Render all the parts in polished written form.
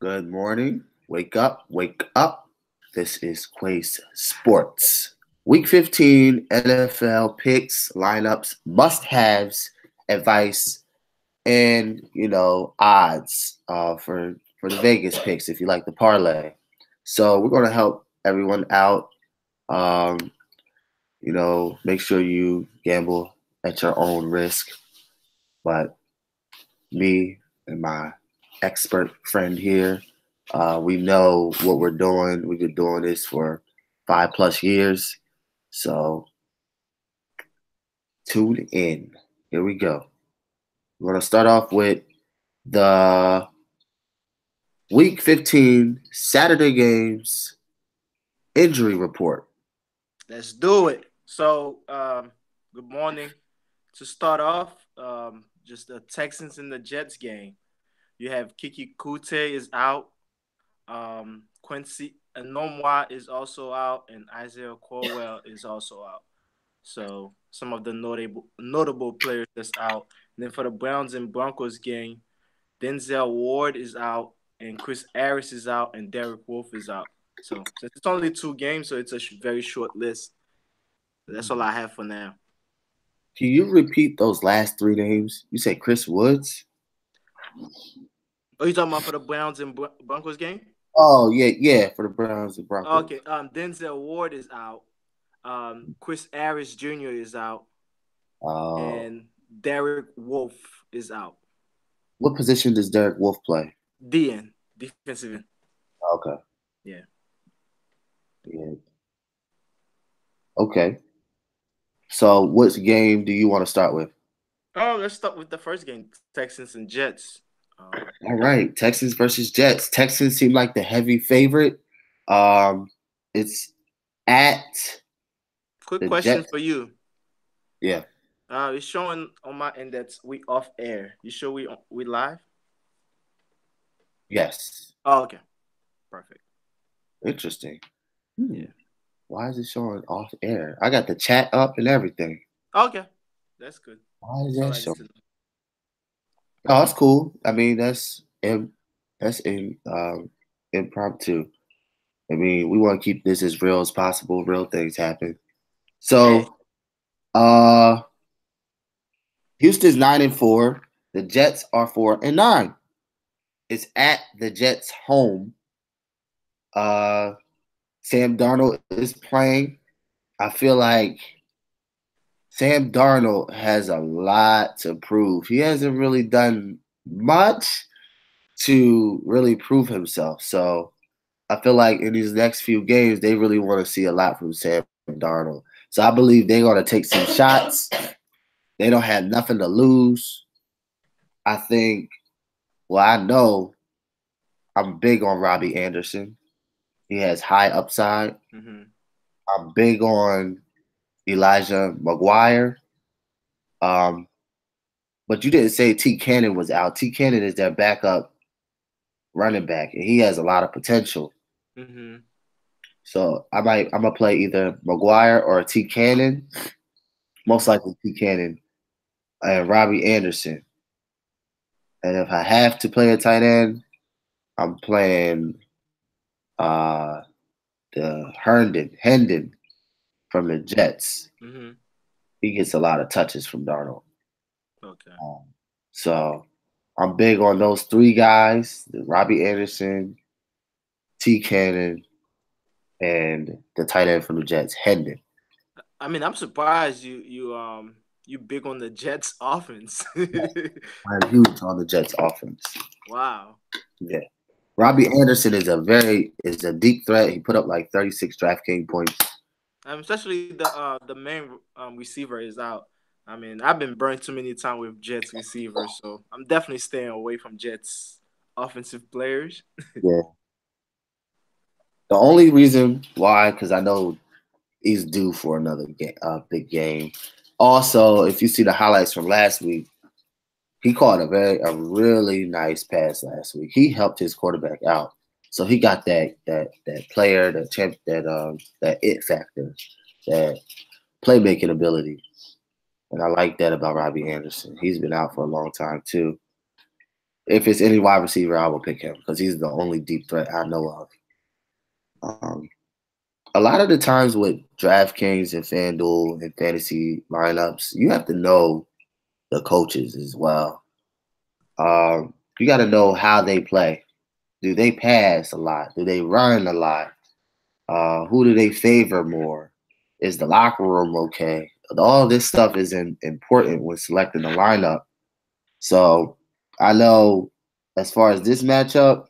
Good morning. Wake up, wake up. This is Quace Sports. Week 15 NFL picks, lineups, must haves, advice, and odds for the Vegas picks if you like the parlay. So we're gonna help everyone out. Um, make sure you gamble at your own risk. But me and my expert friend here, we know what we're doing. We've been doing this for 5+ years. So tune in. Here we go. We're going to start off with the Week 15 Saturday games injury report. Let's do it. Good morning. To start off, just the Texans and the Jets game. You have Kiki Kute is out. Quincy Anomwa is also out, and Isaiah Corwell is also out. So some of the notable players that's out. And then for the Browns and Broncos game, Denzel Ward is out, and Chris Harris is out, and Derek Wolf is out. So since it's only 2 games, so it's a very short list. That's all I have for now. Can you repeat those last three names? You said Chris Woods? Oh, you talking about for the Browns and Broncos game? Oh, yeah, for the Browns and Broncos. Okay, Denzel Ward is out. Chris Harris Jr. is out. And Derek Wolf is out. What position does Derek Wolf play? Defensive end. Okay. Yeah. Okay. So, what game do you want to start with? Oh, let's start with the first game, Texans and Jets. All right, Texans versus Jets. Texans seem like the heavy favorite. It's at. Quick question Jets. for you. Yeah. It's showing on my end that we off air. You sure we live? Yes. Oh, okay. Perfect. Interesting. Yeah. Why is it showing off air? I got the chat up and everything. Okay. That's good. Why is that showing? Oh, that's cool. I mean, that's impromptu. I mean, we want to keep this as real as possible. Real things happen. So, Houston's 9-4. The Jets are 4-9. It's at the Jets' home. Sam Darnold is playing. I feel like Sam Darnold has a lot to prove. He hasn't really done much to really prove himself. So I feel like in these next few games, they really want to see a lot from Sam Darnold. So I believe they're going to take some shots. They don't have nothing to lose. I know I'm big on Robbie Anderson. He has high upside. Mm-hmm. I'm big on Elijah McGuire. But you didn't say T. Cannon was out. T. Cannon is their backup running back, and he has a lot of potential. Mm-hmm. So I'm gonna play either McGuire or T. Cannon. Most likely T. Cannon and Robbie Anderson. And if I have to play a tight end, I'm playing the Hendon from the Jets. Mm-hmm. He gets a lot of touches from Darnold. Okay. So I'm big on those three guys: Robbie Anderson, T. Cannon, and the tight end from the Jets, Hendon. I mean, I'm surprised you big on the Jets offense. I'm huge on the Jets offense. Wow. Yeah. Robbie Anderson is a deep threat. He put up like 36 Draftkings points. Especially the main receiver is out. I mean, I've been burned too many times with Jets receivers, so I'm definitely staying away from Jets offensive players. Yeah. The only reason why, because I know he's due for another big game. Also, if you see the highlights from last week, he caught a really nice pass last week. He helped his quarterback out, so he got that player, that it factor, that playmaking ability, and I like that about Robbie Anderson. He's been out for a long time too. If it's any wide receiver, I will pick him because he's the only deep threat I know of. Um, a lot of the times with DraftKings and FanDuel and fantasy lineups, you have to know the coaches as well. You got to know how they play. Do they pass a lot? Do they run a lot? Who do they favor more? Is the locker room okay? All this stuff is important when selecting the lineup. So I know as far as this matchup,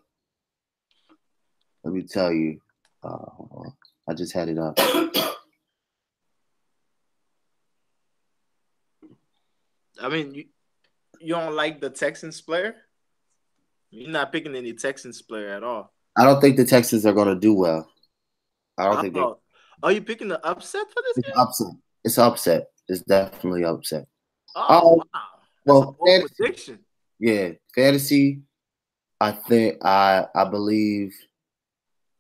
let me tell you, hold on. I just had it up. I mean, you don't like the Texans player? You're not picking any Texans player at all. I don't think the Texans are going to do well. I don't think they. Oh, are you picking the upset for this It's game? upset. It's upset. It's definitely upset. Oh Oh wow, that's a well, bold fantasy. prediction. Yeah, fantasy. I think I believe.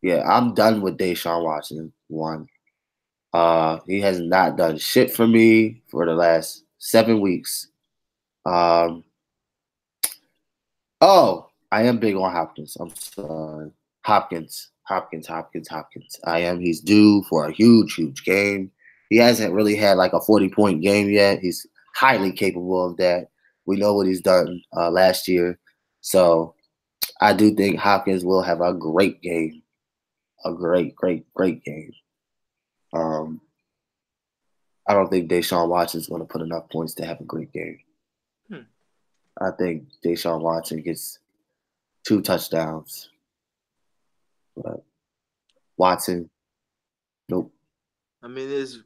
Yeah, I'm done with Deshaun Watson. One. He has not done shit for me for the last 7 weeks. Um, oh, I am big on Hopkins. I'm sorry. Hopkins. I am. He's due for a huge, huge game. He hasn't really had like a 40-point game yet. He's highly capable of that. We know what he's done last year. So I do think Hopkins will have a great game. A great, great, great game. Um, I don't think Deshaun Watson is going to put enough points to have a great game. Hmm. I think Deshaun Watson gets 2 touchdowns. But Watson, nope. I mean, his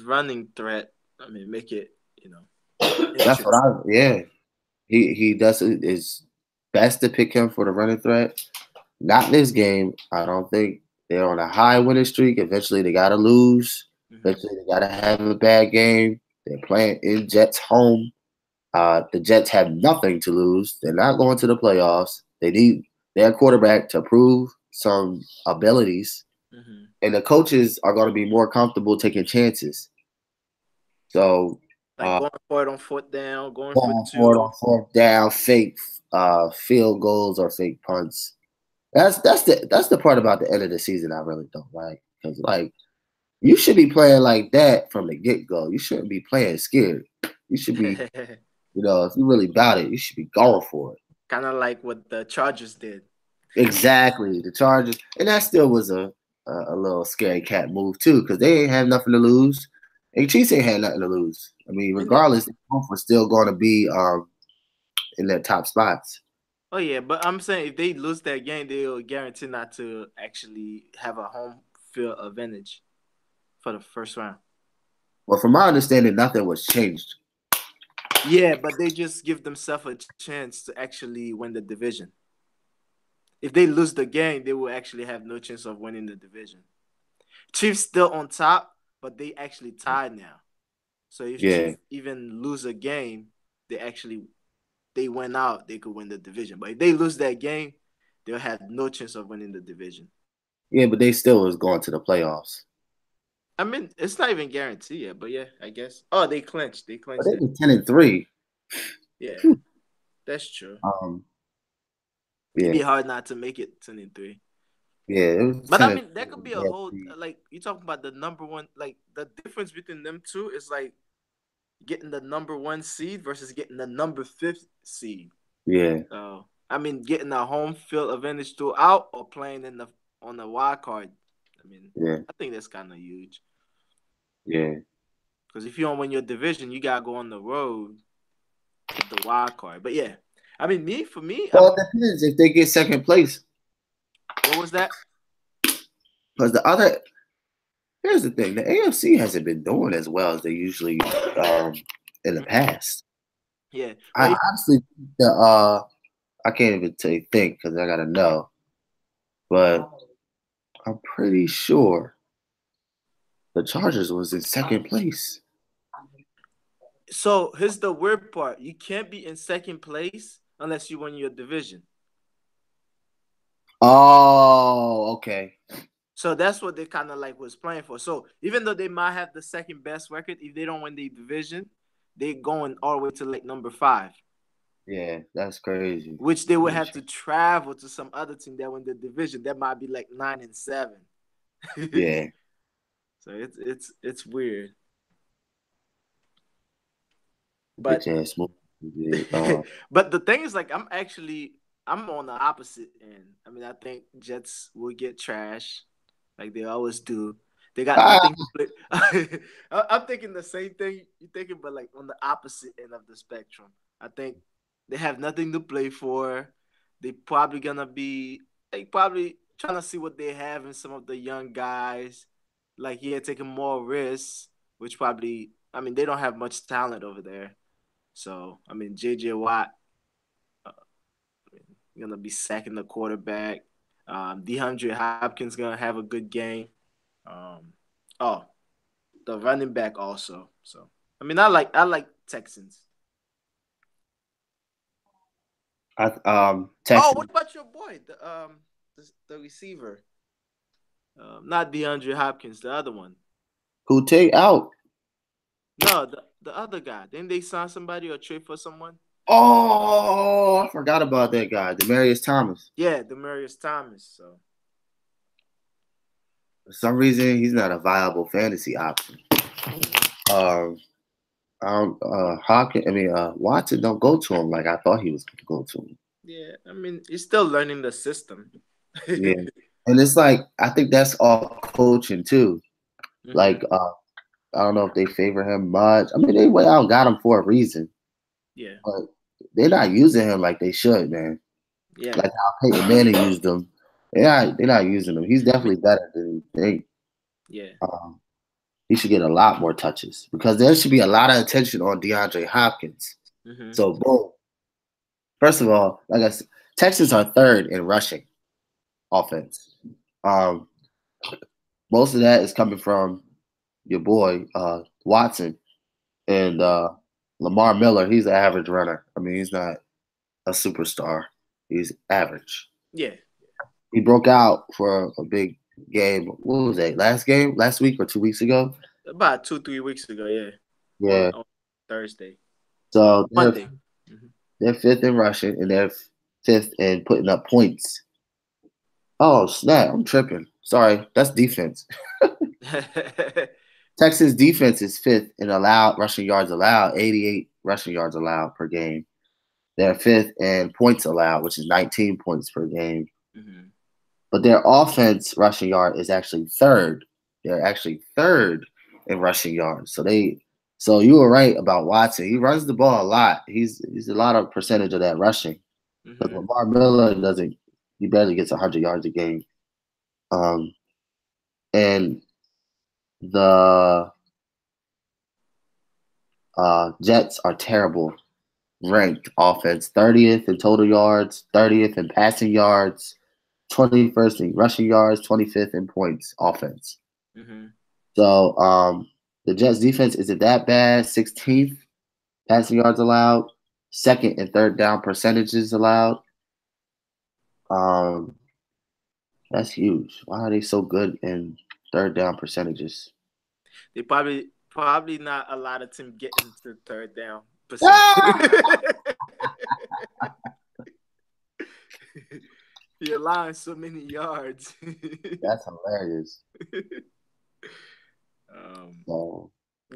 running threat. I mean, make it That's what interesting. yeah. He does it is best to pick him for the running threat. Not this game. I don't think they're on a high winning streak. Eventually they gotta lose. Mm-hmm. Eventually they gotta have a bad game. They're playing in Jets home. The Jets have nothing to lose. They're not going to the playoffs. They need their quarterback to prove some abilities, Mm-hmm. and the coaches are going to be more comfortable taking chances. So, Like going for it on fourth down, going for going for it two. on fourth down, fake field goals or fake punts. That's the part about the end of the season I really don't like because like you should be playing like that from the get go. You shouldn't be playing scared. You should be, if you really about it, you should be going for it. Kind of like what the Chargers did. Exactly. The Chargers, and that still was a little scary cat move too, because they ain't have nothing to lose. And Chiefs ain't had nothing to lose. I mean, And they, regardless, both are still going to be in their top spots. oh yeah, but I'm saying if they lose that game, they'll guarantee not to actually have a home field advantage for the first round. Well, from my understanding, nothing was changed. Yeah, but they just give themselves a chance to actually win the division. If they lose the game, they will actually have no chance of winning the division. Chiefs still on top, but they actually tied now. So if Yeah, Chiefs even lose a game, they went out, they could win the division. But if they lose that game, they'll have no chance of winning the division. yeah, but they still was going to the playoffs. I mean, it's not even guaranteed yet, but yeah, I guess. Oh, they clinched. They But clinched they it. were 10-3. Yeah, that's true. Um, It'd yeah, be hard not to make it 10-3. yeah, it was But I 10 and mean, that could be a whole 3. like you talking about the number one. Like the difference between them two is like getting the number one seed versus getting the number fifth seed. Yeah, So I mean, getting a home field advantage throughout or playing on the wild card. I mean, yeah, I think that's kind of huge yeah. because if you don't win your division, you gotta go on the road with the wild card. But yeah, I mean, for me, Well, it depends if they get second place. what was that? Because here's the thing: the AFC hasn't been doing as well as they usually in the Mm-hmm. past. Yeah, but I honestly the I can't even think because I gotta know, but I'm pretty sure the Chargers was in second place. so here's the weird part: you can't be in second place unless you win your division. Oh, okay. So that's what they kind of like was playing for. So even though they might have the second best record, if they don't win the division, they going all the way to like number 5. Yeah, that's crazy. which they would have to travel to some other team that win the division. That might be like 9-7. Yeah, So it's weird. bitch But ass move. Yeah, but the thing is, like, I'm on the opposite end. I mean, I think Jets will get trash, like they always do. They got ah, nothing to play. I'm thinking the same thing you're thinking, but like on the opposite end of the spectrum. I think they have nothing to play for. They probably gonna be like probably trying to see what they have in some of the young guys. Like, yeah, taking more risks, which probably, I mean, they don't have much talent over there. So, I mean, J.J. Watt gonna be sacking the quarterback. DeAndre Hopkins gonna have a good game. Um, oh, the running back also. So, I mean, I like Texans. Oh, Texas. what about your boy, the receiver? Not DeAndre Hopkins, the other one. Who take out? No, the other guy. Didn't they sign somebody or trade for someone? Oh, I forgot about that guy, Demarius Thomas. Yeah, Demarius Thomas. So For some reason, he's not a viable fantasy option. Um, Watson don't go to him like I thought he was going to go to him. yeah, I mean, he's still learning the system. Yeah, and it's like I think that's all coaching too. Hmm. Like, I don't know if they favor him much. I mean, they went out and got him for a reason, Yeah, but they're not using him like they should, man. yeah. Like how Peyton Manning used him. They're not using him. He's I mean, definitely better than you think. yeah. Um, he should get a lot more touches because there should be a lot of attention on DeAndre Hopkins. Hmm. So, boom. First of all, like I said, Texans are third in rushing offense. Um, most of that is coming from your boy Watson and Lamar Miller. He's an average runner. I mean, he's not a superstar. He's average. Yeah, He broke out for a big game. What was that? Last game? Last week or 2 weeks ago? about 2-3 weeks ago. Yeah, Yeah. on Thursday. Well, So they're Monday. Hmm. they're fifth in rushing and they're fifth in putting up points. Oh snap! I'm tripping. Sorry, that's defense. Texas defense is fifth in allowed rushing yards allowed, 88 rushing yards allowed per game. They're fifth in points allowed, which is 19 points per game. Hmm. But their offense rushing yard is actually third. They're actually third in rushing yards. So you were right about Watson. He runs the ball a lot. He's a lot of percentage of that rushing. But Hmm. Lamar Miller doesn't. He barely gets 100 yards a game. Um, and the Jets are terrible ranked offense. 30th in total yards, 30th in passing yards, 21st in rushing yards, 25th in points offense. Hmm. So the Jets defense isn't that bad. 16th passing yards allowed, second and third down percentages allowed. Um, that's huge. Why are they so good in third down percentages? They probably not a lot of team getting to third down percent. Ah! He allowing so many yards. That's hilarious. um, So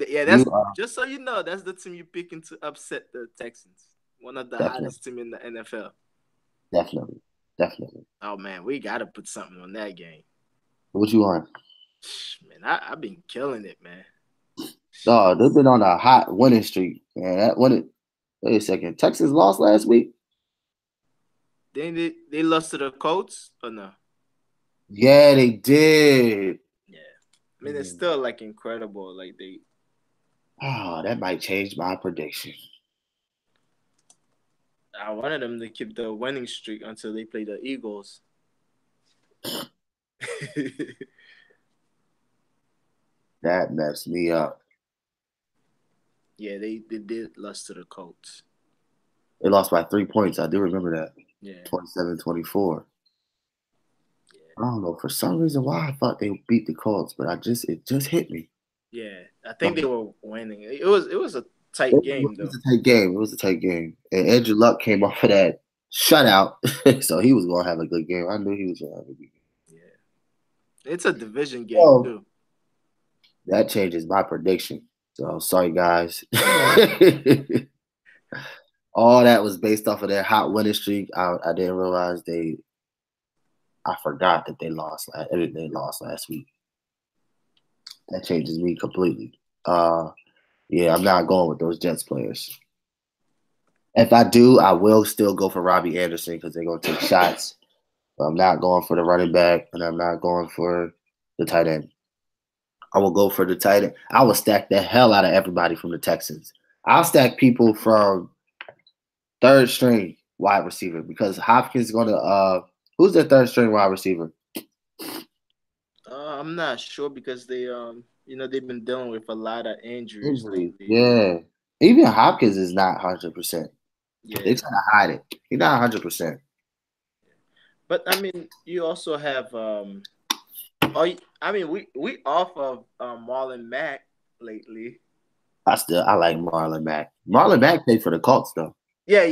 yeah, you that's are just so you know. That's the team you're picking to upset the Texans, one of the definitely, hottest team in the NFL. definitely, definitely. Oh man, we gotta put something on that game. What you want? Man, I've been killing it, man. Oh, they've been on a hot winning streak, man. That winning. Wait a second. Texas lost last week. Then they lost to the Colts or no? Yeah, they did. Yeah, I mean it's still like incredible. Like Oh, that might change my prediction. I wanted them to keep the winning streak until they play the Eagles. That messed me up. Yeah, they did lost to the Colts. They lost by 3 points. I do remember that. Yeah, 27-24. I yeah, don't know. For some reason why I thought they beat the Colts, but it just hit me. yeah. I think they Um, were winning. It was a tight game was though. a tight game. It was a tight game. And Andrew Luck came off of that shutout, so he was going to have a good game. I knew he was going to have a good game. Yeah, it's a division game Oh, too. that changes my prediction. So sorry, guys. All that was based off of their hot winning streak. I didn't realize they. I forgot that they lost last. They lost last week. That changes me completely. Yeah, I'm not going with those Jets players. If I do, I will still go for Robbie Anderson because they're going to take shots. But I'm not going for the running back, and I'm not going for the tight end. I will go for the tight end. I will stack the hell out of everybody from the Texans. I'll stack people from third string wide receiver because Hopkins is going to. Who's their third string wide receiver? I'm not sure because they've been dealing with a lot of injuries Injuries. lately. Yeah. Even Hopkins is not 100%. They Yeah, trying to hide it. He's not 100%. but I mean, you also have I mean, we off of Marlon Mack lately. I like Marlon Mack. Marlon Mack played for the Colts though. Yeah.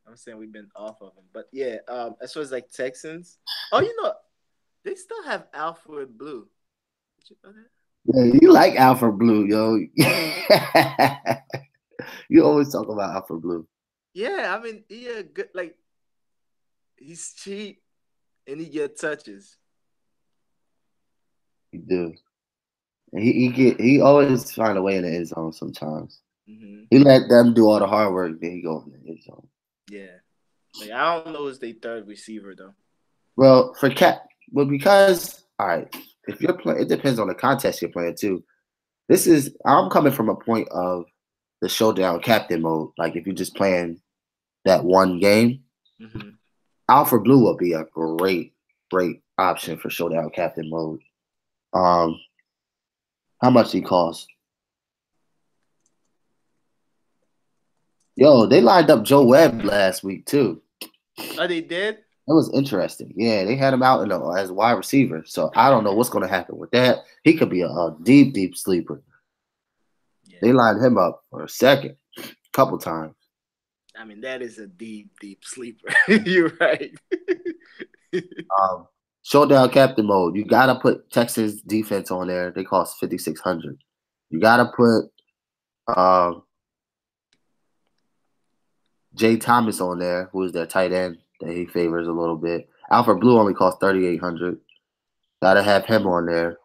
I'm saying we've been off of him, but yeah. As far as like Texans, oh, they still have Alfred Blue. Did you know that? Yeah, you like Alfred Blue, yo. You always talk about Alfred Blue. Yeah, I mean, yeah, good. Like he's cheap and he get touches. You do. He always find a way in the end zone sometimes. Hmm. He let them do all the hard work, then he go in the end zone. Yeah, like I don't know who's their third receiver though. Well, for Cat, well, because all right, if you're playing, it depends on the contest you're playing too. I'm coming from a point of the showdown captain mode. Like if you're just playing that one game, Hmm. Alpha Blue will be a great option for showdown captain mode. Um, how much he cost? Yo, they lined up Joe Webb last week too. Oh, they did. That was interesting. Yeah, they had him out as a wide receiver. So I don't know what's going to happen with that. He could be a deep sleeper. Yeah, They lined him up for a second, couple times. I mean that is a deep sleeper. You're right. Um, Showdown captain mode. You gotta put Texas defense on there. They cost 5,600. You gotta put Jay Thomas on there, who is their tight end that he favors a little bit. Alfred Blue only costs 3,800. Gotta have him on there.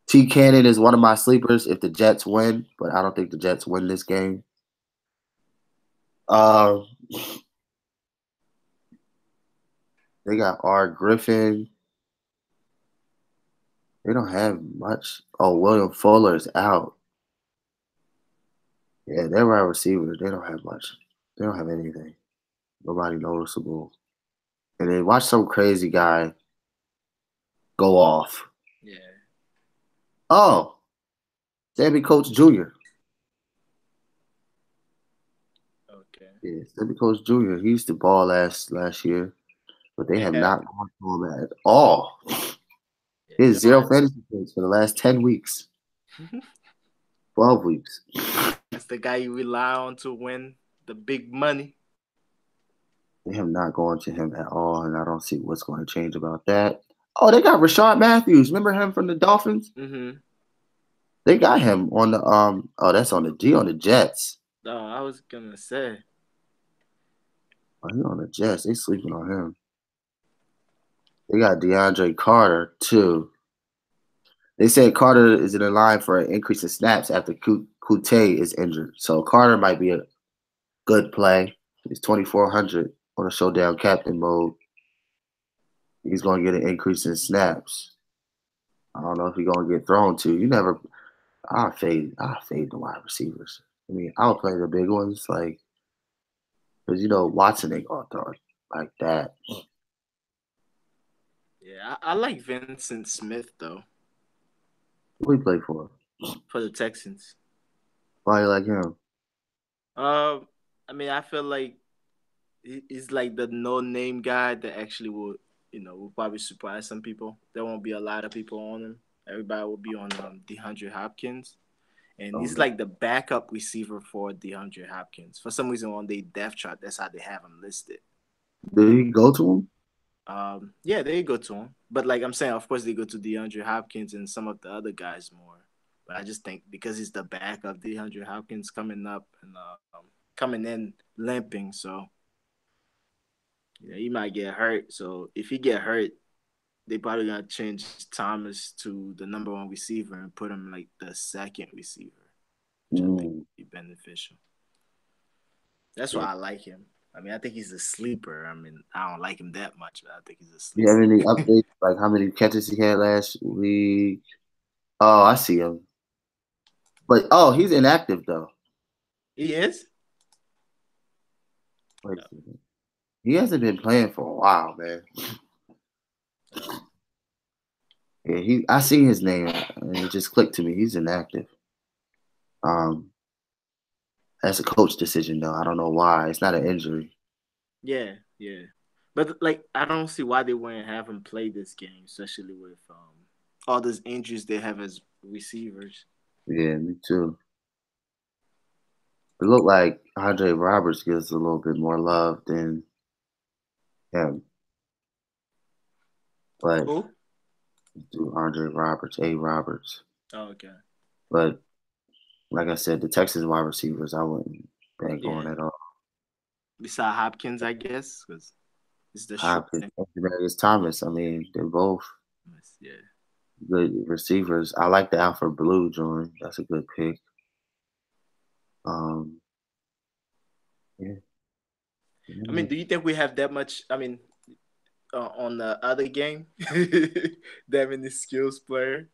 T. Cannon is one of my sleepers if the Jets win, but I don't think the Jets win this game. Uh, they got R. Griffin. They don't have much. Oh, William Fuller is out. Yeah, they're wide receivers. They don't have much. They don't have anything. Nobody noticeable. And then watch some crazy guy go off. Yeah. Oh, Sammy Coach Jr. Okay. Yeah, Sammy Coach Jr. He used to ball last year, but they have Yeah. not gone to him at all. Yeah. He has You zero fantasy points for the last 10 weeks, know, 12 weeks. that's the guy you rely on to win the big money. They have not gone to him at all, and I don't see what's going to change about that. Oh, they got Rashard Matthews. Remember him from the Dolphins? Mm-hmm. They got him on the Oh, that's on the Jets. No, I was gonna say. Oh, he on the Jets. They sleeping on him. They got DeAndre Carter too. They said Carter is in the line for an increase in snaps after Kute is injured. So Carter might be a good play. He's 2,400 on a showdown captain mode. He's going to get an increase in snaps. I don't know if he's going to get thrown to. I fade the wide receivers. I mean, I'll play the big ones, like, because, Watson ain't going to throw it like that. Yeah, I like Vincent Smith though Who he play for? for the Texans. Why you like him? I mean, I feel like he's like the no-name guy that actually will probably surprise some people. There won't be a lot of people on him. Everybody will be on DeAndre Hopkins, and Oh, he's like the backup receiver for DeAndre Hopkins. For some reason, on their depth chart, that's how they have him listed. did he go to him? Yeah, they go to him, but like I'm saying, of course they go to DeAndre Hopkins and some of the other guys more. But I just think because he's the backup, DeAndre Hopkins coming up and coming in limping, so he might get hurt. So if he get hurt, they probably gonna change Thomas to the number one receiver and put him like the second receiver, which I think Mm, would be beneficial. That's why yeah. I like him. I mean, I think he's a sleeper. I mean, I don't like him that much, but I think he's a Do you have sleeper. any updates? Like how many catches he had last week? Oh, I see him. But he's inactive though. He is. Wait a second. He hasn't been playing for a while, man. Uh, Yeah, I see his name and it just clicked to me. He's inactive. Um, that's a coach decision though. I don't know why. It's not an injury. yeah, yeah. But like, I don't see why they wouldn't have him play this game, especially with all those injuries they have as receivers. Yeah, me too. It looked like Andre Roberts gets a little bit more love than him, but Who? do Andre Roberts, A. Roberts. Oh, okay. But like I said, the Texas wide receivers, I wouldn't bank on Yeah. at all. Beside Hopkins, I guess, because it's the short Hopkins, thing. Demarius Thomas. I mean, they're both Yeah. good receivers. I like the Alfred Blue joint. That's a good pick. Um, yeah, I mean, yeah. do you think we have that much? I mean, on the other game, that many skills player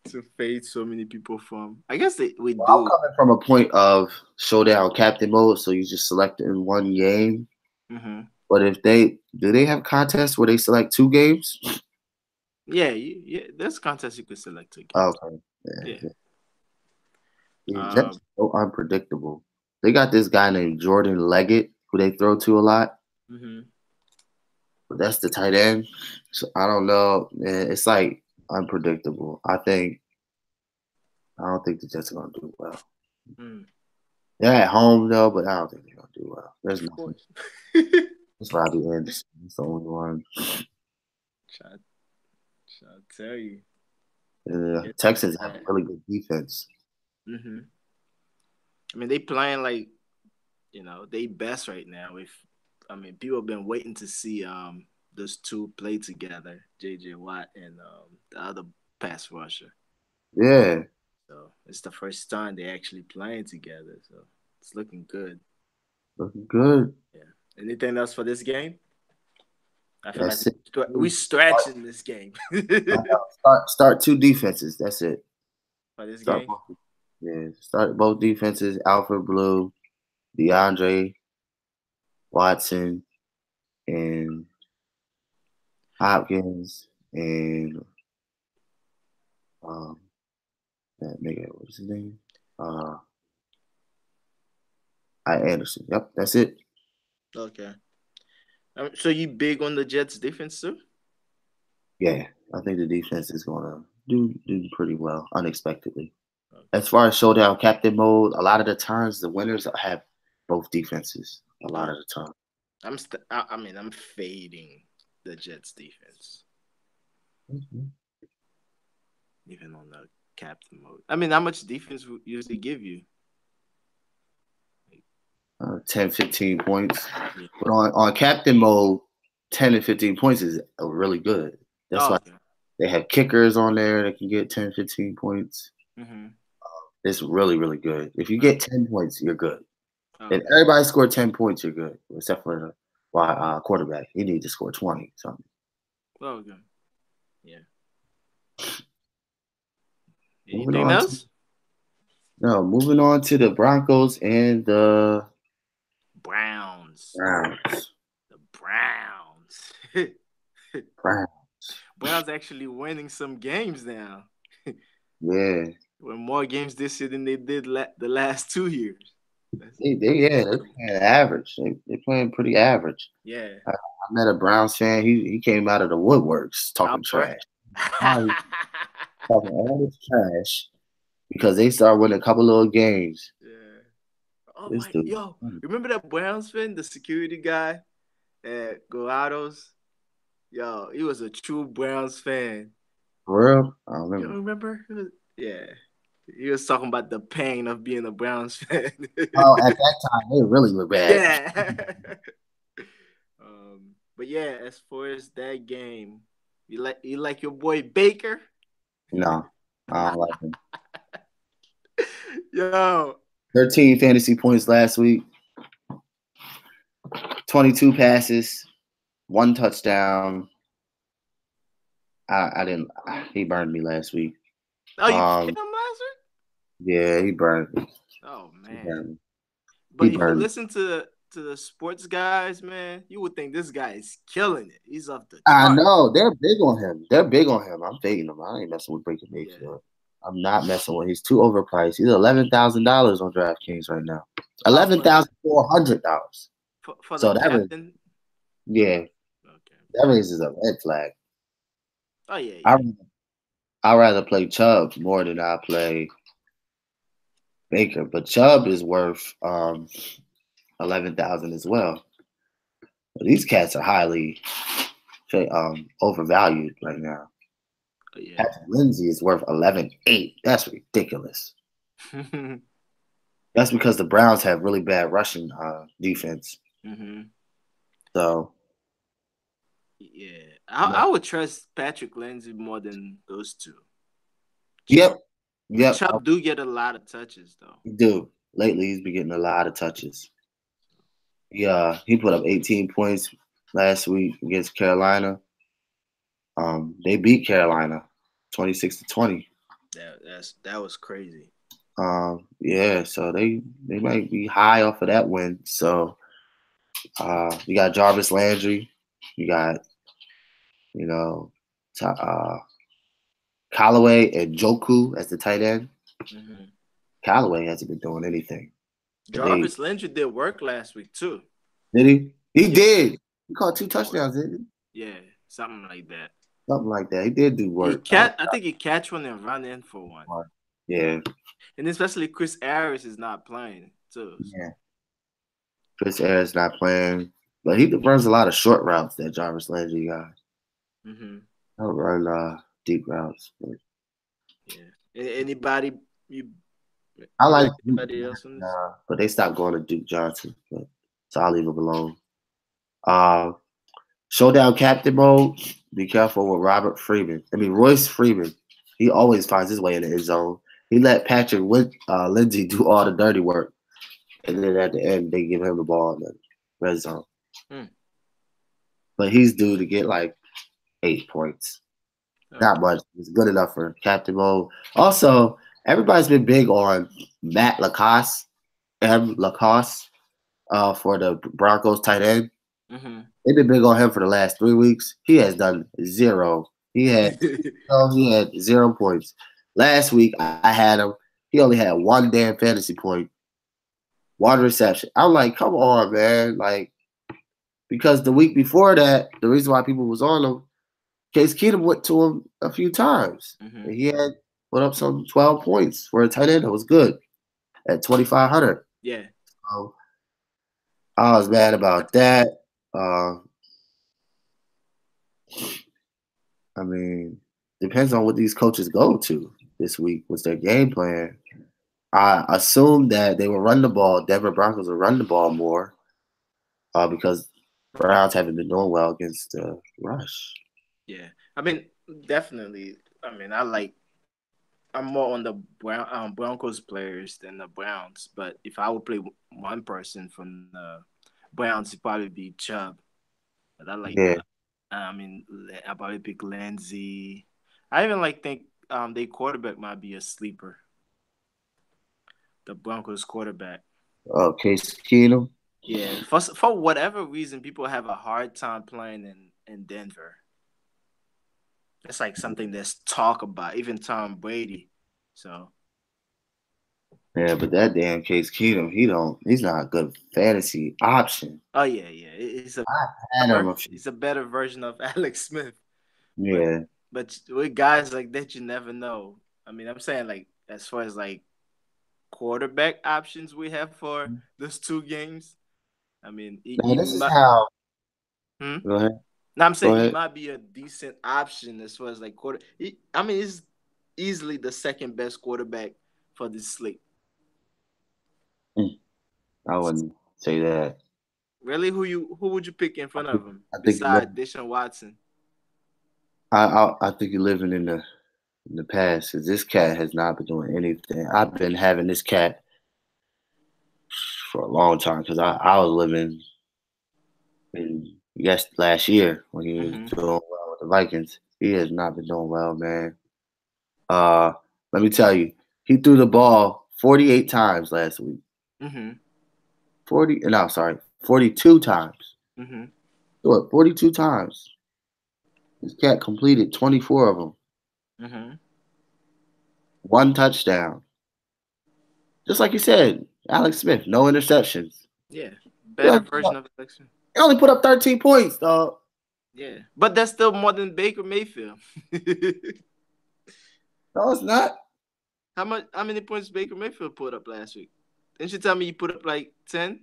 to fade so many people from? I guess we Well, I'm do. coming from a point of showdown captain mode, so you just select in one game. Mm-hmm. But if they do, they have contests where they select two games. Yeah, yeah. There's contests you could select against. Okay, yeah, Yeah. yeah. Yeah, Um. Jets are so unpredictable. They got this guy named Jordan Leggett who they throw to a lot, Mm-hmm. but that's the tight end. So I don't know, man. It's like unpredictable. I don't think the Jets are gonna do well. Mm, They're at home though, but I don't think they're gonna do well. There's of nothing. course. It's Robbie Anderson. He's the only one. try, try to tell you. The It's Texans have a bad. really good defense. Mm-hmm. I mean, they playing like they best right now. If I mean, people have been waiting to see those two play together, J.J. Watt and the other pass rusher. Yeah, So it's the first time they actually playing together. So it's looking good. looking good. Yeah. Anything else for this game? I feel like That's it. we stretching this game Start two defenses. That's it. for this Start game. both. Yeah, start both defenses. Alfred Blue, DeAndre Watson, and Hopkins, and um, that nigga. What's his name? I Anderson. Yep, that's it. Okay. So you big on the Jets defense too? Yeah, I think the defense is gonna do pretty well unexpectedly. Okay. As far as showdown captain mode, a lot of the times the winners have both defenses. A lot Oh, of the time. I mean, I'm fading the Jets defense, Mhm. even on the captain mode. I mean, how much defense would usually give you? 10, 15 points. Yeah. But on captain mode, 10 and 15 points is really good. That's Oh, why okay. they have kickers on there that can get 10, 15 points. Mm-hmm. It's really, really good. If you Oh, get 10 points, you're good. oh, If okay. everybody scored 10 points, you're good. Except for the quarterback. He needs to score 20 something. Oh, okay. Yeah. Moving Anything on to else? no, moving on to the Broncos and the Browns. Browns. The Browns. Browns. Browns actually winning some games now. Yeah. Win more games this year than they did the last 2 years. Yeah, they're playing average. They're playing pretty average. Yeah. I met a Browns fan. He came out of the woodworks Our talking boy. trash. Now he's talking all this trash, because they start winning a couple little games. Yeah. Oh This my, dude, yo, remember that Browns fan, the security guy at Goatos? Yo, he was a true Browns fan. for real? I don't You remember. don't remember? Yeah. He was talking about the pain of being a Browns fan. Oh, at that time they really were bad. Yeah. But yeah, as far as that game, you like your boy Baker? No, I don't like him. Yo. 13 fantasy points last week, 22 passes, one touchdown. I didn't. He burned me last week. Oh, you played Um, him last week? yeah, he burned me. Oh He man. burned me. He But if you burned me. listen to the sports guys, man, you would think this guy is killing it. He's off the I chart. know they're big on him. They're big on him. I'm fading him. I ain't messing with Baker Yeah. Mayfield. I'm not messing with. He's too overpriced. He's $11,000 on DraftKings right now. Oh, $11,400. for the So captain. yeah, Okay. that raises a red flag. Oh yeah, I yeah. I rather play Chubb more than I play Baker, but Chubb is worth 11,000 as well. But these cats are highly overvalued right now. Oh yeah. Patrick Lindsay is worth 11.8. That's ridiculous. That's because the Browns have really bad rushing defense. hmm So Yeah. I would trust Patrick Lindsay more than those two. yep, But yep, I Chubb do get a lot of touches though. do. Lately, he's been getting a lot of touches. Yeah, he put up 18 points last week against Carolina. They beat Carolina 26-20. That was crazy. Yeah, so they might be high off of that win. So you got Jarvis Landry, you got you know Callaway and Joku as the tight end. hmm Callaway hasn't been doing anything. But they Jarvis Landry did work last week too. did he? He Yeah. did. He caught 2 Did work. touchdowns, didn't Yeah, something like that. he? Something like that. He did do He work. catch. I think he catch one and run in for one. Yeah, And especially Chris Harris is not playing too. yeah. Chris Ayers not playing, but he runs a lot of short routes. That Jarvis Landry guy. hmm I don't run deep routes. But Yeah. Anybody you I you like like Duke, anybody else on this? but they stopped going to Duke Johnson. But, so I'll leave him alone. Uh, Showdown captain mode. Be careful with Robert Freeman. I mean Royce Freeman. He always finds his way in the end zone. He let Patrick Lindsay do all the dirty work, and then at the end they give him the ball in the red zone. Hmm. But he's due to get like 8 points. Not Okay. much. It's good enough for captain mode. Also, everybody's been big on Matt Lacoste, M. Lacoste, for the Broncos tight end. hmm They've been big on him for the last 3 weeks. He has done zero. He had 0 points. Last week I had him. He only had one damn fantasy point, one reception. I'm like, come on, man. Like, because the week before that, the reason why people was on him, Case Keenum went to him a few times. hmm And he had put up some 12 points for a tight end that was good at 2,500. Yeah. So I was mad about that. Uh, I mean, depends on what these coaches go to this week. What's their game plan? I assumed that they will run the ball. Denver Broncos will run the ball more because Browns haven't been doing well against the rush. Yeah. I mean, definitely. I mean, I'm more on the Broncos players than the Browns. But if I would play one person from the Browns, it'd probably be Chubb. But Yeah. I mean, I probably pick Lindsey. I even think their quarterback might be a sleeper. The Broncos quarterback. Case Keenum. Yeah, for whatever reason, people have a hard time playing in Denver. It's like something that's talk about, even Tom Brady. So, Yeah, but that damn Case Keenum, he's not a good fantasy option. oh yeah, yeah, it's a I had him a few. it's a better version of Alex Smith. But Yeah. but with guys like that, you never know. I mean, I'm saying like as far as like quarterback options we have for those two games. I mean, Now, he this is might. how. Hmm? Go ahead. Now I'm Go saying he ahead. might be a decent option as far as like quarter. I mean, he's easily the second best quarterback for this slate. I wouldn't say that. Really, who would you pick in front of him I think you live. besides Deshaun Watson? I think you're living in the past because this cat has not been doing anything. I've been having this cat for a long time because I was living in last year when he was Mm-hmm. doing well with the Vikings. He has not been doing well, man. Uh, Let me tell you, he threw the ball 48 times last week. Mm-hmm. 42 times. Mm-hmm. Threw it 42 times. This cat completed 24 of them. Mm-hmm. One touchdown. Just like you said, Alex Smith, no interceptions. Yeah, He better only put version up, of election. he only put up 13 points, dog. Yeah, but that's still more than Baker Mayfield. No, it's not. How much? How many points Baker Mayfield put up last week? Didn't you tell me you put up like 10?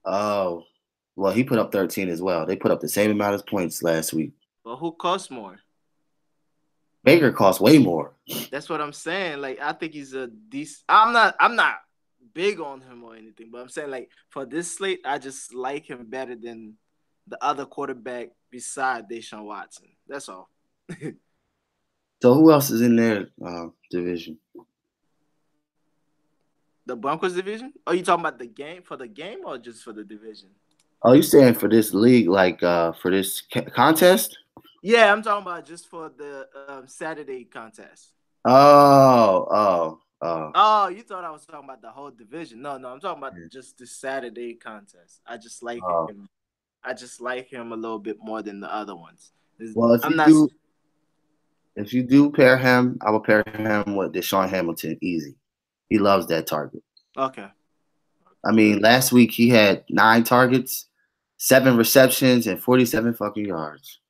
Oh, well, he put up 13 as well. They put up the same amount of points last week. But who costs more? Baker cost way more. That's what I'm saying. Like I think he's a decent. I'm not big on him or anything, but I'm saying like for this slate, I just like him better than the other quarterback beside Deshaun Watson. That's all. So who else is in their division? The Broncos division? Are you talking about the game for the game or just for the division? Oh, you saying for this league, like for this contest? Yeah, I'm talking about just for the Saturday contest. Oh. Oh, you thought I was talking about the whole division? No, I'm talking about Yeah. just the Saturday contest. I just like Oh. him. I just like him a little bit more than the other ones. Well, I'm not if you do pair him, I will pair him with Deshaun Hamilton easy. He loves that target. okay. I mean, last week he had 9 targets, 7 receptions, and 47 fucking yards.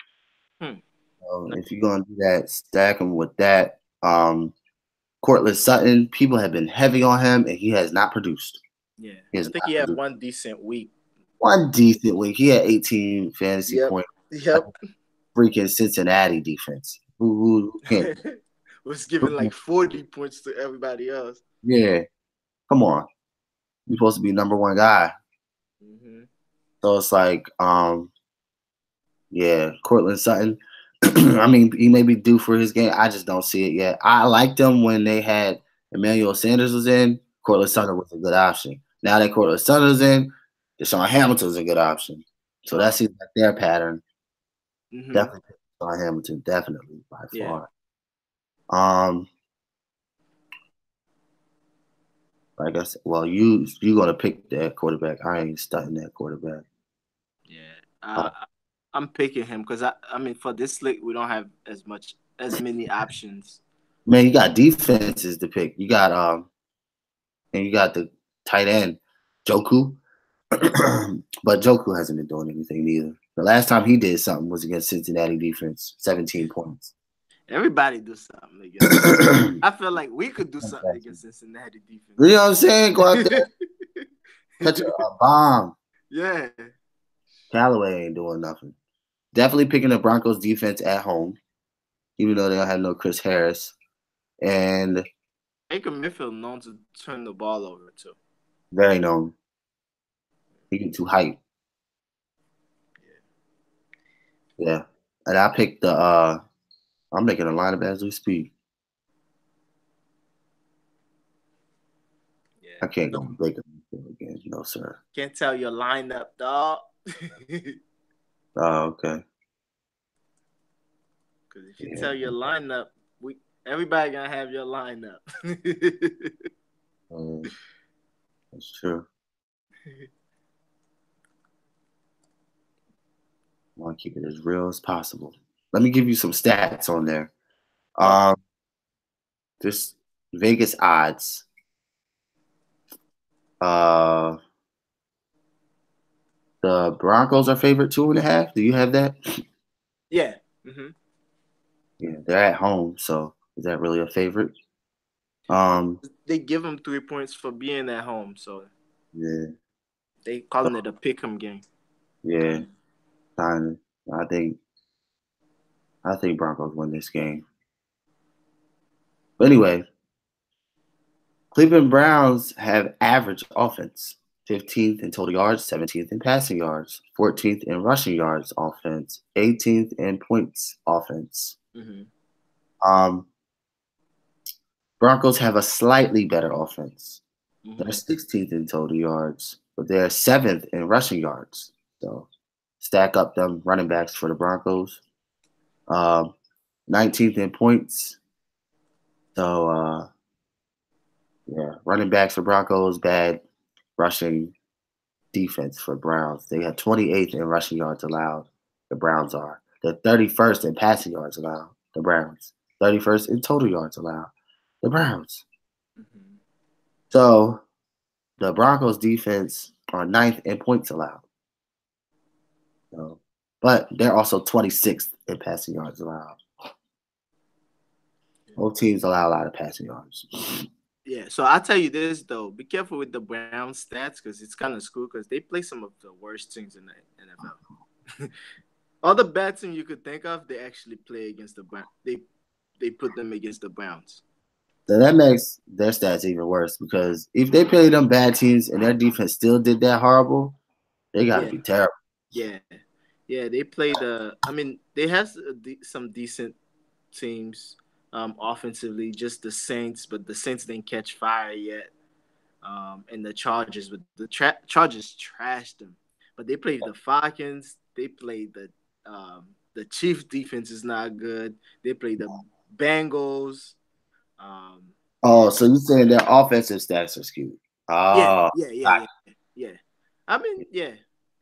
Hmm. So if you're gonna do that, stack him with that. Cortland Sutton, people have been heavy on him, and he has not produced. Yeah, He I has think he not had produced. one decent week. One decent week. He had 18 fantasy Yep. points. Yep. Freaking Cincinnati defense. Who can't? Was giving like 40 points to everybody else. Yeah, come on. You're supposed to be number one guy. Mm-hmm. So it's like, yeah, Cortland Sutton. I mean, he may be due for his game. I just don't see it yet. I liked them when they had Emmanuel Sanders was in. Cortland Sutton was a good option. Now that Cortland Sutton's in, Deshaun Hamilton's a good option. So that seems like their pattern. Mm-hmm. Definitely Deshaun Hamilton, definitely by Yeah. far. Um, like I said, well, you gonna pick that quarterback. I ain't starting that quarterback. Yeah. Uh, I'm picking him because I mean for this slate we don't have as many options. Man, you got defenses to pick. You got and you got the tight end, Joku. But Joku hasn't been doing anything either. The last time he did something was against Cincinnati defense, 17 points. Everybody do something against. I feel like we could do something against Cincinnati You defense. know what I'm saying? Go out there, catch a bomb. Yeah. Callaway ain't doing nothing. Definitely picking the Broncos defense at home, even though they don't have no Chris Harris. And Baker Mayfield known to turn the ball over too. very known. He get too hype. Yeah. And I picked I'm making a lineup as we speak. Yeah. I can't go with Baker Mayfield again. No, sir. Can't tell your lineup, dog. Oh, okay. Because if you Yeah. tell your lineup, everybody gonna have your lineup. That's true. I want to keep it as real as possible. Let me give you some stats on there. This Vegas odds. Uh, the Broncos are favorite 2.5. Do you have that? Yeah. Mm-hmm. Yeah, they're at home, so is that really a favorite? They give him 3 points for being at home, so Yeah, they calling it a pick'em game. yeah, kind of. I think Broncos win this game. But anyway, Cleveland Browns have average offense. 15th in total yards, 17th in passing yards, 14th in rushing yards offense, 18th in points offense. Mm-hmm. Um, Broncos have a slightly better offense. They're Mm-hmm. 16th in total yards, but they're 7th in rushing yards. So stack up them running backs for the Broncos. 19th in points. So yeah, running backs for Broncos, bad rushing defense for Browns. They had 28th in rushing yards allowed. The Browns are. They're 31st in passing yards allowed. The Browns. 31st in total yards allowed. The Browns. Mm-hmm. So the Broncos defense are ninth in points allowed. So, but they're also 26th in passing yards allowed. Both teams allow a lot of passing yards. Yeah, so I'll tell you this though: be careful with the Browns stats because it's kind of screwed because they play some of the worst teams in the NFL. All the bad teams you could think of, they actually play against the Browns. They put them against the Browns. So that makes their stats even worse because if they play them bad teams and their defense still did that horrible, they got to Yeah, be terrible. yeah, yeah. They play I mean, they have some decent teams offensively. Just the Saints, but the Saints didn't catch fire yet. And the Chargers, but the Chargers trashed them. But they played the Falcons. They played the Chiefs defense is not good. They played the Bengals. Yeah, Oh, so you're saying their offensive stats are skewed? yeah, Oh, yeah, yeah, gotcha. yeah, yeah. I mean, yeah,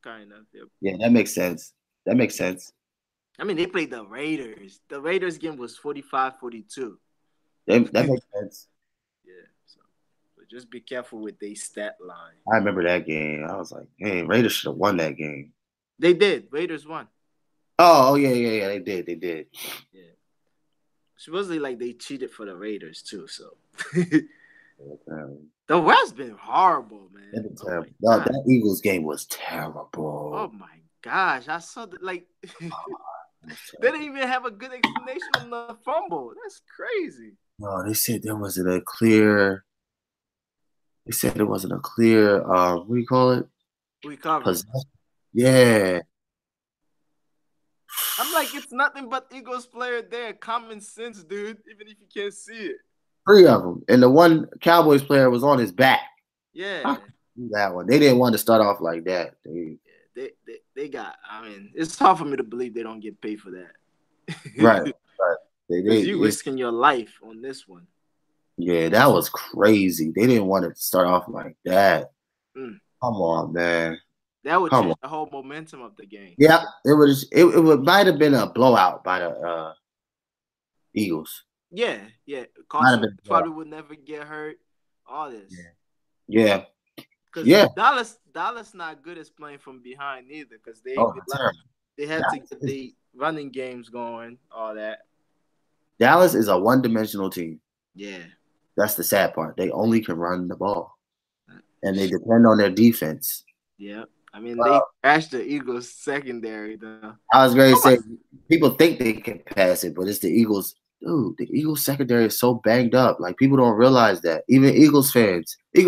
kind of. Yeah. Yeah, that makes sense. That makes sense. I mean, they played the Raiders. The Raiders game was 45-42. That makes sense. Yeah, so just be careful with their stat line. I remember that game. I was like, hey, Raiders should have won that game. They did. Raiders won. Oh, yeah, yeah, yeah. They did. They did. Yeah. Supposedly, like they cheated for the Raiders too. So Um, the West been horrible, That man. was Oh my terrible. No, god. that Eagles game was Oh terrible. my gosh. I saw that. Like they It was didn't terrible. even have a good explanation on the fumble. That's crazy. No, they said there wasn't a clear. They said there wasn't a clear. What do you call it? Recovery. Possession. Yeah, I'm like, it's nothing but Eagles player there. Common sense, dude. Even if you can't see it. three of them, and the one Cowboys player was on his back. Yeah. How could you do that one? They didn't want to start off like that. Yeah, they got. I mean, it's hard for me to believe they don't get paid for that. Right, right. They Because did. you risking your life on this one. Yeah, that was crazy. They didn't want to start off like that. Mm. Come on, man. That would Come change on. the whole momentum of the game. Yeah, it would might have been a blowout by the Eagles. Yeah, yeah. Might have Carson been a Wentz blowout. probably would never get hurt. All this. Yeah. Yeah. Because Yeah. Dallas not good at playing from behind either. Because Oh, terrible. they had to Dallas get is, the running games going. All that. Dallas is a one-dimensional team. Yeah. That's the sad part. They only can run the ball, and they depend on their defense. Yeah. I mean, they Well, crashed the Eagles secondary though. I was going to say Nobody- people think they can pass it, but it's the Eagles. Dude, the Eagles secondary is so banged up. Like people don't realize that. Even Eagles fans, the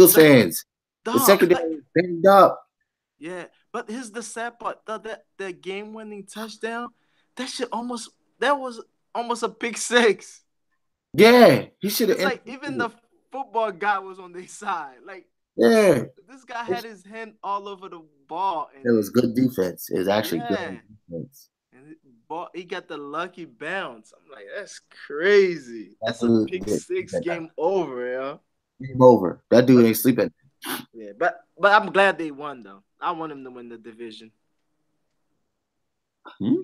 Dog, secondary like is banged up. yeah. But here's the sad part: the game winning touchdown, that shit that was almost a pick six. Yeah, he should have It's like intercepted even it. the football guy was on their side. Like Yeah, this guy had his hand all over the ball, it and was good defense. It was actually yeah, good defense. and he got the lucky bounce. I'm like, that's crazy. That That's a dude pick did six game over, yeah. game over. That dude But ain't sleeping. yeah, but I'm glad they won though. I want him to win the division. Hmm?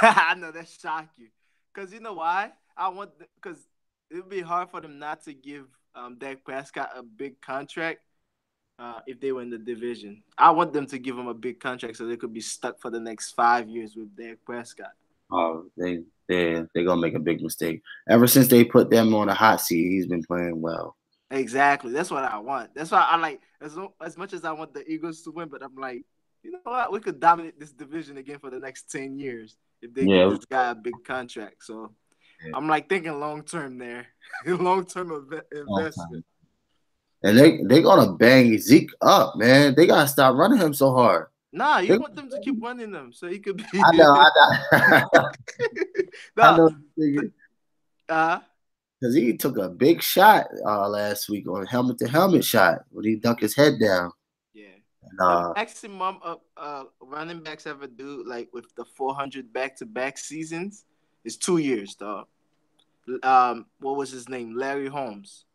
I know that shocked you, cause you know why? Cause it would be hard for them not to give Dak Prescott a big contract if they win the division. I want them to give him a big contract so they could be stuck for the next 5 years with Dak Prescott. They gonna make a big mistake. Ever since they put them on a hot seat, he's been playing well. Exactly. That's what I want. That's why I like as much as I want the Eagles to win, but I'm like, you know what? We could dominate this division again for the next 10 years if they give Yeah, this guy a big contract. So yeah, I'm like thinking long term there, long term long investment. time. And they gonna bang Zeke up, man. They gotta stop running him so hard. Nah, you They, want them to keep running them so he could I be. know, I know, I nah, know, uh, because he took a big shot last week on helmet to helmet shot when he dunked his head down. yeah. And, The maximum of running backs ever do like with the 400 back to back seasons is 2 years, dog. What was his name? Larry Holmes,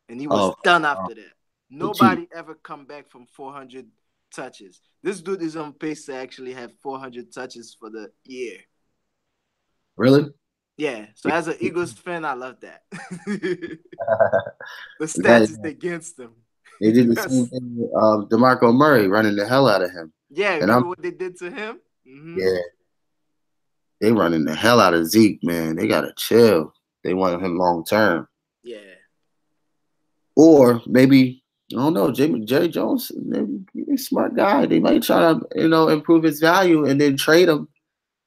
and he was oh, done uh, after that. OT. Nobody ever come back from 400 touches. This dude is on pace to actually have 400 touches for the year. Really? Yeah. So as an Eagles fan, I love that. The That stats is against them. they did the same That's thing with DeMarco Murray running the hell out of him. yeah. And I'm Remember what they did to him? Mm-hmm. yeah, they running the hell out of Zeke, man. They gotta chill. They want him long term. Yeah. Or maybe I don't know, Jerry Jones, maybe he's a smart guy. They might try to, improve his value and then trade him,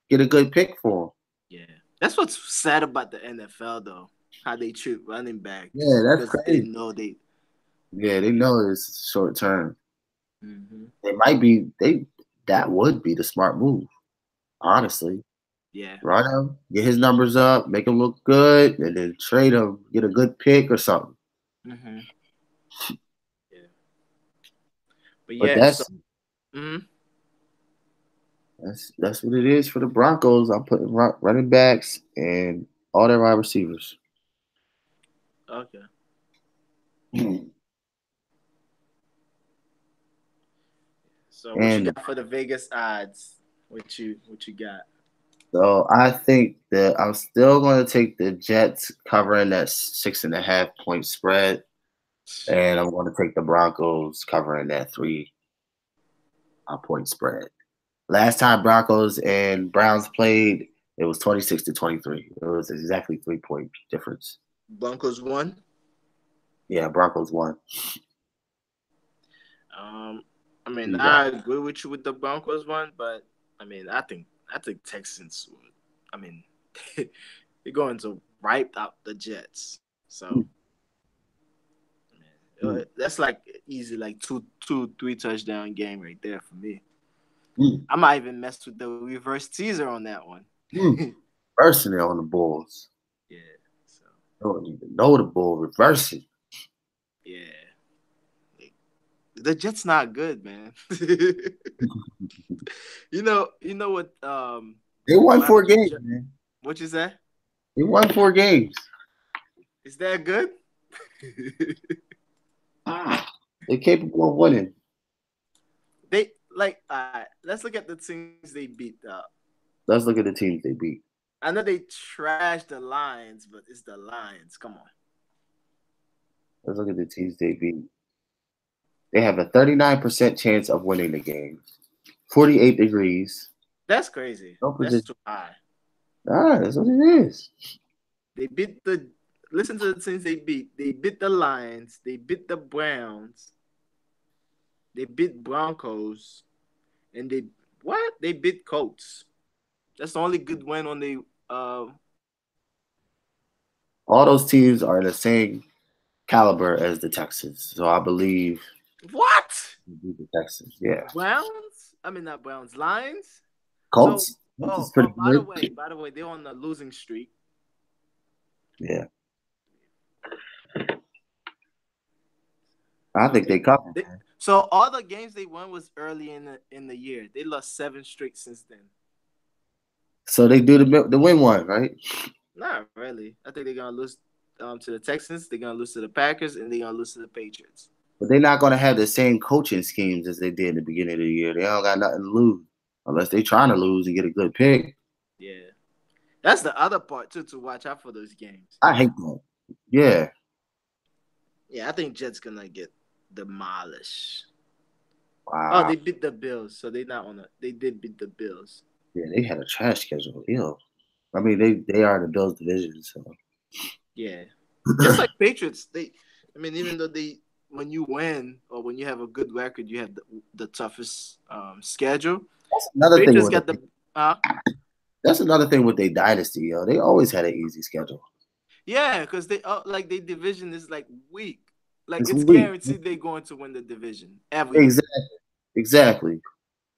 get a good pick for him. Yeah. That's what's sad about the NFL though. How they treat running Yeah, backs that's because they crazy. know they. Yeah, they know it's short term. Mm-hmm. They might be they that would be the smart move, honestly. Yeah. Run him, get his numbers up, make him look good, and then trade him, get a good pick or something. Mm-hmm. Yeah. But But yeah. So. Mm-hmm. that's what it is for the Broncos. I'm putting running backs and all their wide receivers. Okay. So what you And got for the Vegas odds? What you got? so I think that I'm still going to take the Jets covering that 6.5 point spread, and I'm going to take the Broncos covering that 3 point spread. Last time Broncos and Browns played, it was 26-23. It was exactly 3 point difference. Broncos won. Yeah, Broncos won. Um, I mean, You got I agree with you with the Broncos one, but I mean, I think Texans would. I mean, they're going to wipe out the Jets. So, mm, man, mm, that's like easy, like two, three touchdown game right there for me. mm, I might even mess with the reverse teaser on that one. mm. Reversing it on the Bulls. Yeah. So I don't even know the Bull reversing. yeah, the Jets not good, man. You know what? They won Michael 4 games, man. what you say? They won 4 games. Is that good? They're capable of winning. They like. Let's look at the teams they beat. Let's look at the teams they beat. I know they trashed the Lions, but it's the Lions. Come on. Let's look at the teams they beat. They have a 39% chance of winning the game. 48 degrees. That's crazy. No That's position. too high. That's what it is. They beat the. Listen to the teams they beat. They beat the Lions. They beat the Browns. They beat Broncos, and they what? They beat Colts. That's the only good win on the. All those teams are the same caliber as the Texans. So I believe What? we beat the Texans. Yeah. Browns? I mean not Browns. Lions. So Colts. Colts is oh pretty by the good. way, they're on the losing streak. Yeah. I So think they cover. so all the games they won was early in the year. They lost 7 straight since then. So they do the win one, right? Not really. I think they're gonna lose to the Texans. They're gonna lose to the Packers, and they're gonna lose to the Patriots. But they're not going to have the same coaching schemes as they did at the beginning of the year. They don't got nothing to lose unless they trying to lose and get a good pick. Yeah, that's the other part too to watch out for those games. I hate that. Yeah. Yeah, I think Jets gonna get demolished. Oh, Wow. they beat the Bills, so they not on the. They did beat the Bills. Yeah, they had a trash schedule. Ew. I mean, they are in the Bills division, so Yeah, just like Patriots. I mean, even though when you win or when you have a good record, you have the toughest schedule. that's another thing Patriots with got the, uh that's another thing with their dynasty, yo. They always had an easy schedule. yeah, because they like their division is like weak. Like It's it's weak. guaranteed they're going to win the division every year. Exactly. Exactly.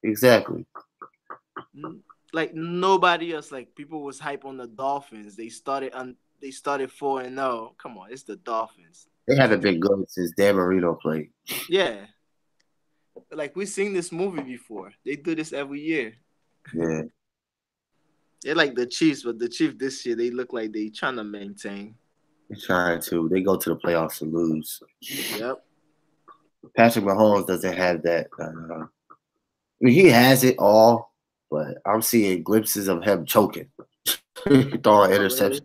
Exactly. Like nobody else. Like people was hype on the Dolphins. They started 4-0. Come on, it's the Dolphins. They haven't been good since Dan Marino played. Yeah, like we've seen this movie before. They do this every year. Yeah, They're like the Chiefs, but the Chiefs this year they look like they trying to maintain. they're trying to. They go to the playoffs and lose. Yep. Patrick Mahomes doesn't have that. I mean, he has it all, but I'm seeing glimpses of him choking, throwing Oh really? interceptions,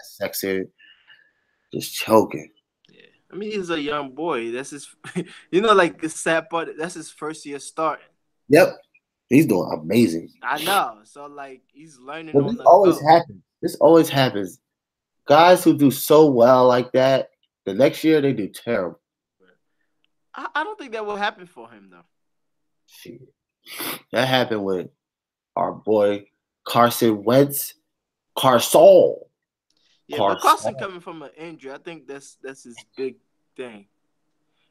section, just choking. Yeah. I mean he's a young boy. That's his. You know, like the sad part. That's his first year starting. Yep, he's doing amazing. I know. So like he's learning But on this the always go. happens. This always happens. Guys who do so well like that, the next year they do terrible. I don't think that will happen for him though. Shit. That happened with our boy Carson Wentz. Carson. Yeah, but Carson. Carson coming from an injury, I think that's his big thing.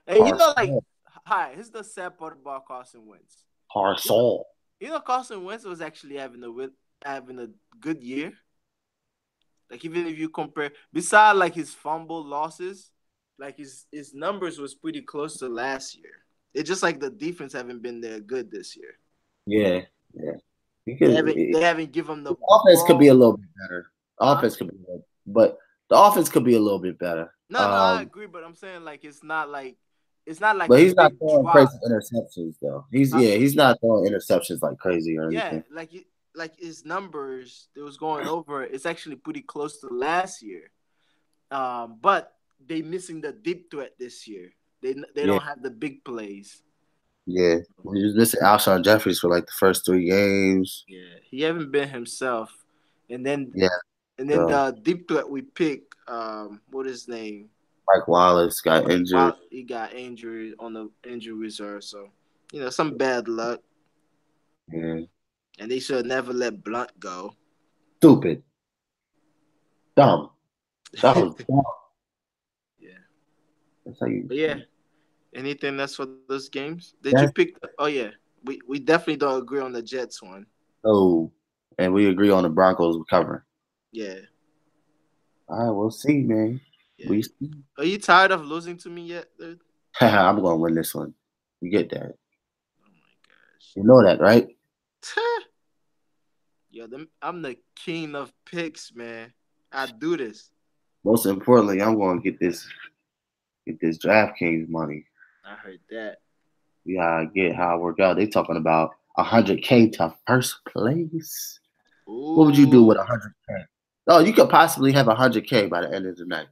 And you know, like, Carson. hi, here's the sad part about Carson Wentz. You know, Carson. Carson Wentz was actually having a good year. Like even if you compare, beside like his fumble losses, like his numbers was pretty close to last year. It's just like the defense haven't been there good this year. Yeah, yeah. They Because haven't given the the offense could be ball. a little bit better. Huh? Offense could be, but the offense could be a little bit better. No, I agree, but I'm saying like it's not like But a he's not big throwing drop. crazy interceptions though. Huh? He's not throwing interceptions like crazy or Yeah, anything. like his numbers that was going over, it's actually pretty close to last year. But they missing the deep threat this year. They Yeah, don't have the big plays. yeah. He was missing Alshon Jeffries for like the first 3 games. Yeah, he haven't been himself. And then Yeah, so the deep threat we pick, what is his name? Mike Wallace got injured. While he got injured on the injury reserve, so some bad luck. Yeah. And they should never let Blunt go. Stupid. Dumb. That was dumb. Yeah, That's how you. but yeah. Anything else for those games? Did you That's pick? Oh yeah, we definitely don't agree on the Jets one. so. And we agree on the Broncos recovering. Yeah, All right, we'll see, man. yeah. We see. Are you tired of losing to me yet, dude? I'm gonna win this one. You get that? Oh my gosh. You know that, right? Yo, I'm the king of picks, man. I do this. Most importantly, I'm gonna get this Draftkings money. I heard that. We gotta get how it work out. They talking about 100K to first place. What would you do with Ooh. 100K? Oh, you could possibly have 100K by the end of the night.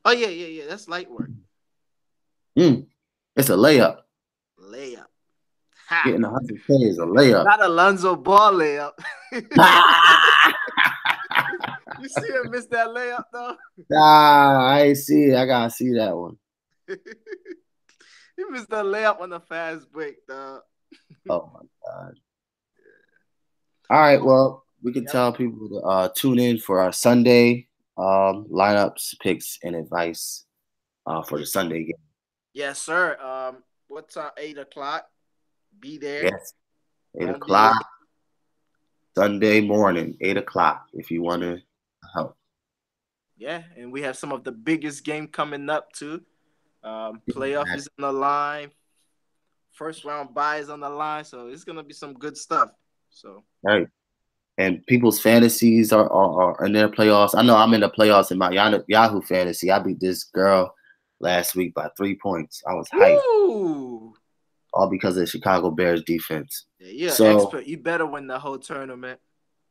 Oh yeah, yeah, yeah. That's light work. Mm, it's a layup. Layup. Ha. Getting 100K is a layup. Not Alonzo Ball layup. Ah! You see him miss that layup though? Nah, I ain't see it. I gotta see that one. He missed that layup on the fast break, dog. Oh my god. All right, well, we can Yep. tell people to tune in for our Sunday lineups, picks, and advice for the Sunday game. Yes, sir. What time? 8 o'clock. Be there. Yes, eight Don't be o'clock late. Sunday morning, 8 o'clock. If you want Yeah. to help. Yeah, and we have some of the biggest game coming up too. Playoff is on the line. First round bye is on the line, so it's gonna be some good stuff. So Right. And people's fantasies are in their playoffs. I know I'm in the playoffs in my Yahoo fantasy. I beat this girl last week by 3 points. I was hyped, woo! all because of the Chicago Bears defense. Yeah, you're an So, expert. You better win the whole tournament.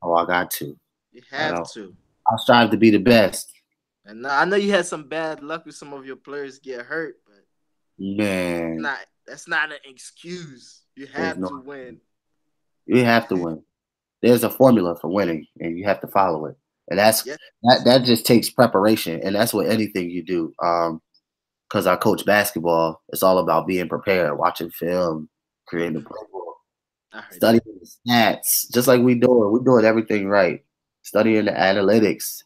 oh, I got to. You I have know. to. I'll strive to be the best. And I know you had some bad luck with some of your players get hurt, but Man, that's not an excuse. You there's have no. to win. You have to win. there's a formula for winning, and you have to follow it. And Yeah. that just takes preparation, and that's what anything you do. Because I coach basketball, it's all about being prepared, watching film, creating a playbook, I heard studying that. the stats, just like we do it. We're doing everything right. Studying the analytics,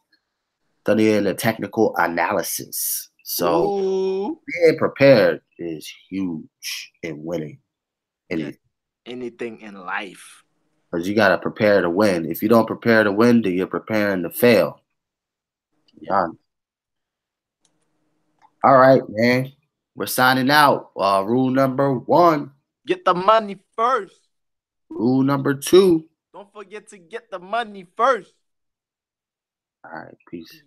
studying the technical analysis. So Ooh. being prepared is huge in winning. Yeah. Anything. Anything in life. Because you got to prepare to win. If you don't prepare to win, then you're preparing to fail. Yeah. Done. All right, man. We're signing out. Rule number 1. Get the money first. Rule number 2. Don't forget to get the money first. All right, peace.